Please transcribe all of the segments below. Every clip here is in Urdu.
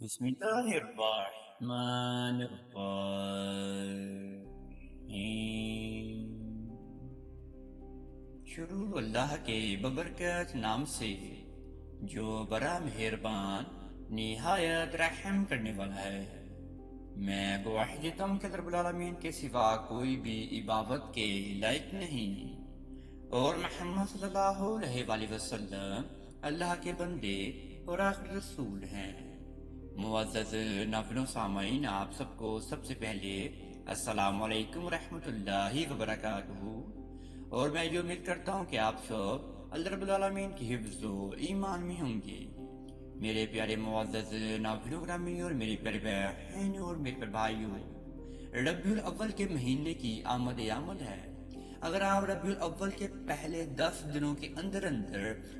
بسم اللہ الرحمن الرحیم۔ شروع اللہ کے ببرکت نام سے جو بڑا مہربان نہایت رحم کرنے والا ہے۔ میں گواہی دیتا ہوں کہ رب العالمین کے سوا کوئی بھی عبادت کے لائق نہیں، اور محمد صلی اللہ علیہ وآلہ وسلم اللہ کے بندے اور آخری رسول ہیں۔ معزز ناظرین و سامعین، آپ سب کو سب سے پہلے السلام علیکم ورحمۃ اللہ وبرکاتہ، اور میں یہ امید کرتا ہوں کہ آپ سب اللہ رب العالمین کی حفظ و ایمان میں ہوں گے۔ میرے پیارے معزز ناظرین و گرامی اور میری پیارے بہن اور میرے پیارے بھائیوں، ربیع الاول کے مہینے کی آمد ہے۔ اگر آپ ربیع الاول کے پہلے 10 دنوں کے اندر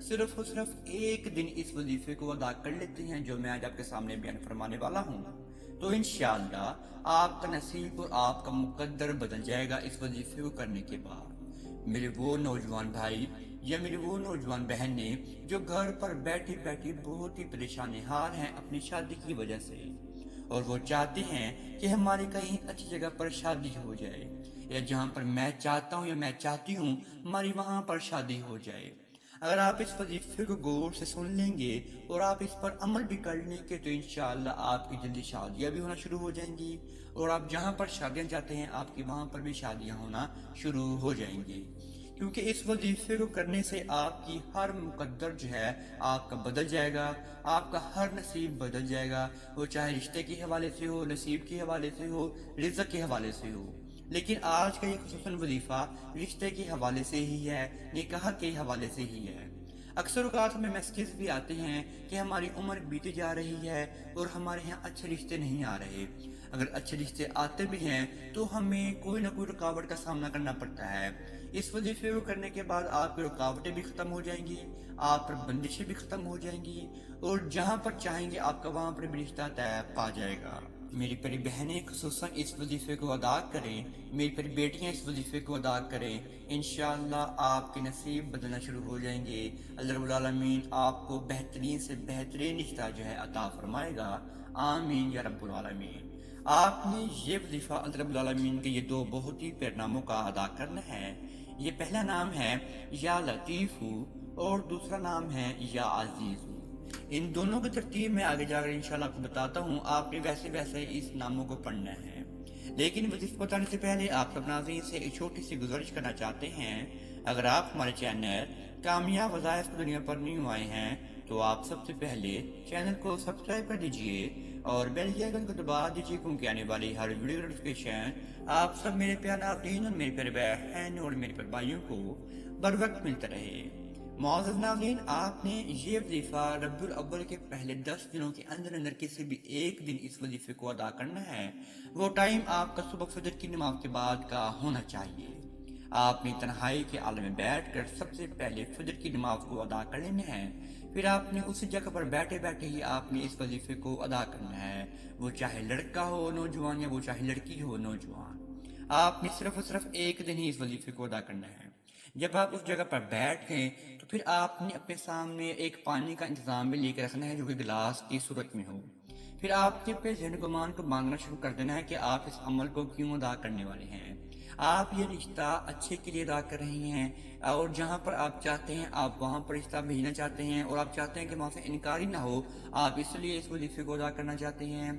صرف اور صرف ایک دن اس وظیفے کو ادا کر لیتے ہیں جو میں آج آپ کے سامنے بیان فرمانے والا ہوں، تو انشاءاللہ آپ کا نصیب اور آپ کا مقدر بدل جائے گا اس وظیفے کو کرنے کے بعد۔ میرے وہ نوجوان بھائی یا میری وہ نوجوان بہنیں جو گھر پر بیٹھی بیٹھی بہت ہی پریشان حال ہیں اپنی شادی کی وجہ سے، اور وہ چاہتے ہیں کہ ہماری کہیں اچھی جگہ پر شادی ہو جائے، یا جہاں پر میں چاہتا ہوں یا میں چاہتی ہوں ہماری وہاں پر شادی ہو جائے۔ اگر آپ اس وظیفے کو غور سے سن لیں گے اور آپ اس پر عمل بھی کر لیں گے تو انشاءاللہ آپ کی جلدی شادیاں بھی ہونا شروع ہو جائیں گی، اور آپ جہاں پر شادیاں چاہتے ہیں آپ کی وہاں پر بھی شادیاں ہونا شروع ہو جائیں گی، کیونکہ اس وظیفے کو کرنے سے آپ کی ہر مقدر جو ہے آپ کا بدل جائے گا، آپ کا ہر نصیب بدل جائے گا، وہ چاہے رشتے کے حوالے سے ہو، نصیب کے حوالے سے ہو، رزق کے حوالے سے ہو۔ لیکن آج کا یہ خصوصاً وظیفہ رشتے کے حوالے سے ہی ہے، نکاح کے حوالے سے ہی ہے۔ اکثر اوقات ہمیں میسیجز بھی آتے ہیں کہ ہماری عمر بیتی جا رہی ہے اور ہمارے یہاں اچھے رشتے نہیں آ رہے۔ اگر اچھے رشتے آتے بھی ہیں تو ہمیں کوئی نہ کوئی رکاوٹ کا سامنا کرنا پڑتا ہے۔ اس وظیفے کو کرنے کے بعد آپ کی رکاوٹیں بھی ختم ہو جائیں گی، آپ پر بندشیں بھی ختم ہو جائیں گی، اور جہاں پر چاہیں گے آپ کا وہاں پر بھی رشتہ طے پا جائے گا۔ میری پیاری بہنیں خصوصاً اس وظیفے کو ادا کریں، میری پیاری بیٹیاں اس وظیفے کو ادا کریں، انشاءاللہ آپ کے نصیب بدلنا شروع ہو جائیں گے۔ اللہ رب العالمین آپ کو بہترین سے بہترین رشتہ جو ہے عطا فرمائے گا، آمین یا رب العالمین۔ آپ نے یہ وظیفہ اللہ رب العالمین کے یہ دو بہت ہی پیارے ناموں کا ادا کرنا ہے۔ یہ پہلا نام ہے یا لطیف، اور دوسرا نام ہے یا عزیز۔ ان دونوں کی ترتیب میں آگے جا کر انشاءاللہ آپ کو بتاتا ہوں، آپ نے ویسے اس ناموں کو پڑھنا ہے۔ لیکن وظیفہ بتانے سے پہلے آپ سب ناظرین سے ایک چھوٹی سی گزارش کرنا چاہتے ہیں، اگر آپ ہمارے چینل کامیاب وظائف کی دنیا پر نیو آئے ہیں تو آپ سب سے پہلے چینل کو سبسکرائب کر دیجئے اور بیل کے آئیکن کو دبا دیجئے، کیونکہ آنے والی ہر ویڈیو کی نوٹیفیکیشن آپ سب میرے پیارے ناظرین اور میرے پیارے بہن اور میرے پیارے بھائیوں کو بر وقت ملتا رہے۔ معزز ناظرین، آپ نے یہ وظیفہ ربیع الاول کے پہلے 10 دنوں کے اندر کسی بھی ایک دن اس وظیفے کو ادا کرنا ہے۔ وہ ٹائم آپ کا صبح فجر کی نماز کے بعد کا ہونا چاہیے۔ آپ نے تنہائی کے عالم میں بیٹھ کر سب سے پہلے فجر کی نماز کو ادا کر لینا ہے، پھر آپ نے اسی جگہ پر بیٹھے بیٹھے ہی آپ نے اس وظیفے کو ادا کرنا ہے، وہ چاہے لڑکا ہو نوجوان یا وہ چاہے لڑکی ہو نوجوان۔ آپ نے صرف اور صرف ایک دن ہی اس وظیفے کو ادا کرنا ہے۔ جب آپ اس جگہ پر بیٹھ گئے تو پھر آپ نے اپنے سامنے ایک پانی کا انتظام بھی لے کے رکھنا ہے جو کہ گلاس کی صورت میں ہو۔ پھر آپ نے اپنے ذہن گمان کو مانگنا شروع کر دینا ہے کہ آپ اس عمل کو کیوں ادا کرنے والے ہیں۔ آپ یہ رشتہ اچھے کے لیے ادا کر رہی ہیں، اور جہاں پر آپ چاہتے ہیں آپ وہاں پر رشتہ بھیجنا چاہتے ہیں، اور آپ چاہتے ہیں کہ وہاں سے انکاری نہ ہو، آپ اس لیے اس وظیفے کو ادا کرنا چاہتے ہیں۔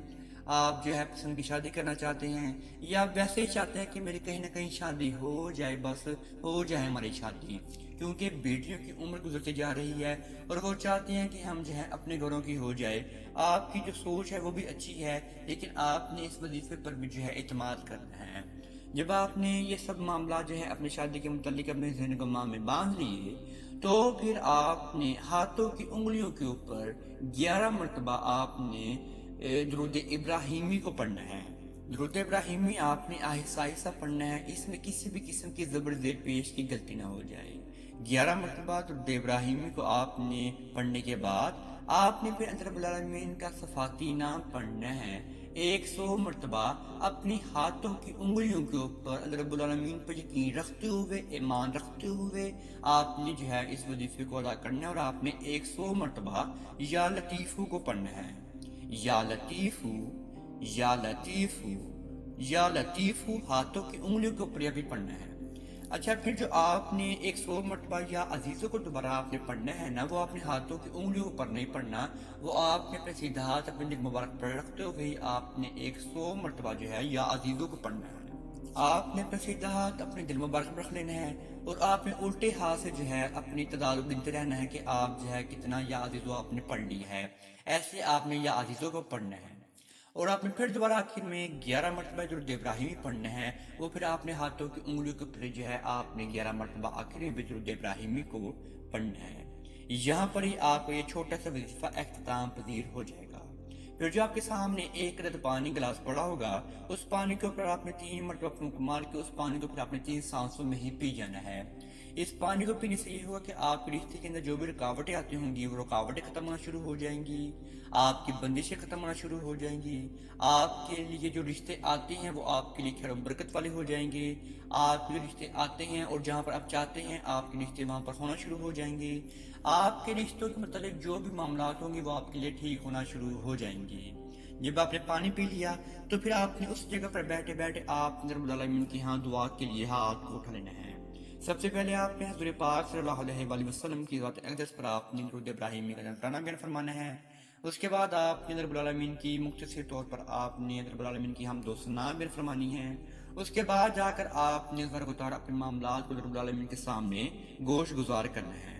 آپ جو ہے پسند کی شادی کرنا چاہتے ہیں، یا ویسے ہی چاہتے ہیں کہ میری کہیں نہ کہیں شادی ہو جائے، بس ہو جائے ہماری شادی، کیونکہ بیٹیوں کی عمر گزرتی جا رہی ہے اور وہ چاہتی ہیں کہ ہم جو ہے اپنے گھروں کی ہو جائے۔ آپ کی جو سوچ ہے وہ بھی اچھی ہے، لیکن آپ نے اس وظیفے پر بھی جو ہے اعتماد کرنا ہے۔ جب آپ نے یہ سب معاملات جو ہے اپنی شادی کے متعلق اپنے ذہن گمان میں باندھ لیے تو پھر آپ نے ہاتھوں کی انگلیوں کے اوپر 11 مرتبہ آپ نے درود ابراہیمی کو پڑھنا ہے۔ درود ابراہیمی آپ نے آہستہ آہستہ پڑھنا ہے، اس میں کسی بھی قسم کی زبر زیر پیش کی غلطی نہ ہو جائے۔ 11 مرتبہ درود ابراہیمی کو آپ نے پڑھنے کے بعد آپ نے پھر اللہ رب العالمین کا صفاتی نام پڑھنا ہے 100 مرتبہ، اپنی ہاتھوں کی انگلیوں کے اوپر اللہ رب العالمین پر یقین رکھتے ہوئے، ایمان رکھتے ہوئے آپ نے جو ہے اس وظیفے کو ادا کرنا ہے، اور آپ نے 100 مرتبہ یا لطیفو کو پڑھنا ہے۔ یا لطیفو، یا لطیفو، یا لطیفو ہاتھوں کی انگلیوں کے اوپر بھی پڑھنا ہے۔ اچھا، پھر جو آپ نے 100 مرتبہ یا عزیزوں کو دوبارہ آپ نے پڑھنا ہے نا، وہ اپنے ہاتھوں کی انگلیوں پر نہیں پڑھنا، وہ آپ نے اپنے سیدھا ہاتھ اپنے دل مبارک پر رکھتے ہوئے آپ نے 100 مرتبہ جو ہے یا عزیزوں کو پڑھنا ہے۔ آپ نے اپنا سیدھا ہاتھ اپنے دل مبارک پر رکھ لینا ہے، اور آپ نے الٹے ہاتھ سے جو ہے اپنی تعداد کو گنتے رہنا ہے کہ آپ جو ہے کتنا یا عزیزوں آپ نے پڑھ لی ہے۔ ایسے آپ نے یا عزیزوں کو پڑھنا ہے، اور آپ نے پھر دوبارہ آخر میں 11 مرتبہ درود ابراہیمی پڑھنا ہے۔ وہ پھر آپ نے ہاتھوں کی انگلیوں کے اوپر جو ہے آپ نے 11 مرتبہ آخر میں بھی درود ابراہیمی کو پڑھنا ہے۔ یہاں پر ہی آپ کو یہ چھوٹا سا وظیفہ اختتام پذیر ہو جائے گا۔ پھر جو آپ کے سامنے ایک عدد پانی گلاس پڑا ہوگا، اس پانی کے اوپر آپ نے 3 مرتبہ پھونک مار کے اس پانی کو پھر آپ نے 3 سانسوں میں ہی پی جانا ہے۔ اس پانی کو پینے سے یہ ہوگا کہ آپ کے رشتے کے اندر جو بھی رکاوٹیں آتی ہوں گی وہ رکاوٹیں ختم ہونا شروع ہو جائیں گی، آپ کی بندشیں ختم ہونا شروع ہو جائیں گی، آپ کے لیے جو رشتے آتے ہیں وہ آپ کے لیے خیر و برکت والے ہو جائیں گے، آپ کے رشتے آتے ہیں اور جہاں پر آپ چاہتے ہیں آپ کے رشتے وہاں پر ہونا شروع ہو جائیں گے، آپ کے رشتوں کے متعلق جو بھی معاملات ہوں گے وہ آپ کے لیے ٹھیک ہونا شروع ہو جائیں گے۔ جب آپ نے پانی پی لیا تو پھر آپ نے اس جگہ پر بیٹھے بیٹھے آپ نے رب العالمین کی ہاں دعا کے لیے ہاتھ کو اٹھا لینا ہے۔ سب سے پہلے آپ نے حضور پاک صلی اللہ علیہ وآلہ وسلم کی ذات اقدس پر آپ نے درود ابراہیمی کا نذرانہ بیان فرمانا ہے۔ اس کے بعد آپ نے رب العالمین کی مختصر طور پر آپ نے رب العالمین کی حمد و ثنا بیان فرمانی ہے۔ اس کے بعد جا کر آپ نے ذرا اتار اپنے معاملات کو رب العالمین کے سامنے گوش گزار کرنا ہے۔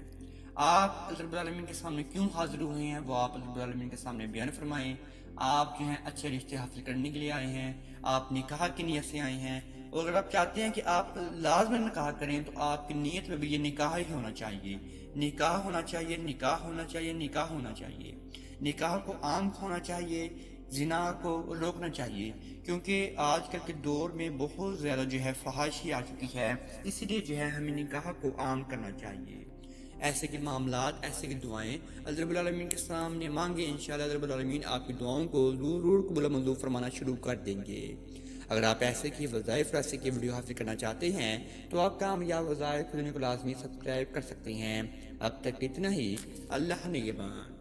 آپ رب العالمین کے سامنے کیوں حاضر ہوئے ہیں وہ آپ رب العالمین کے سامنے بیان فرمائیں۔ آپ جو ہیں اچھے رشتے حاصل کرنے کے لیے آئے ہیں، آپ نکاح کی نیت سے آئے ہیں، اور اگر آپ چاہتے ہیں کہ آپ لازماً نکاح کریں تو آپ کی نیت میں بھی یہ نکاح ہی ہونا چاہیے، نکاح ہونا چاہیے، نکاح ہونا چاہیے، نکاح ہونا چاہیے، نکاح کو عام ہونا چاہیے، زنا کو روکنا چاہیے، کیونکہ آج کل کے دور میں بہت زیادہ جو ہے فحاشی آ چکی ہے، اس لیے جو ہے ہمیں نکاح کو عام کرنا چاہیے۔ ایسے کے معاملات، ایسے کی دعائیں اللہ رب العالمین کے سامنے مانگیں، انشاءاللہ اللہ رب العالمین آپ کی دعاؤں کو ضرور قبول و منظور فرمانا شروع کر دیں گے۔ اگر آپ ایسے کی وظائف ایسے کی ویڈیو حاصل کرنا چاہتے ہیں تو آپ کامیاب وظائف کو لازمی سبسکرائب کر سکتے ہیں۔ اب تک اتنا ہی، اللہ نگہبان۔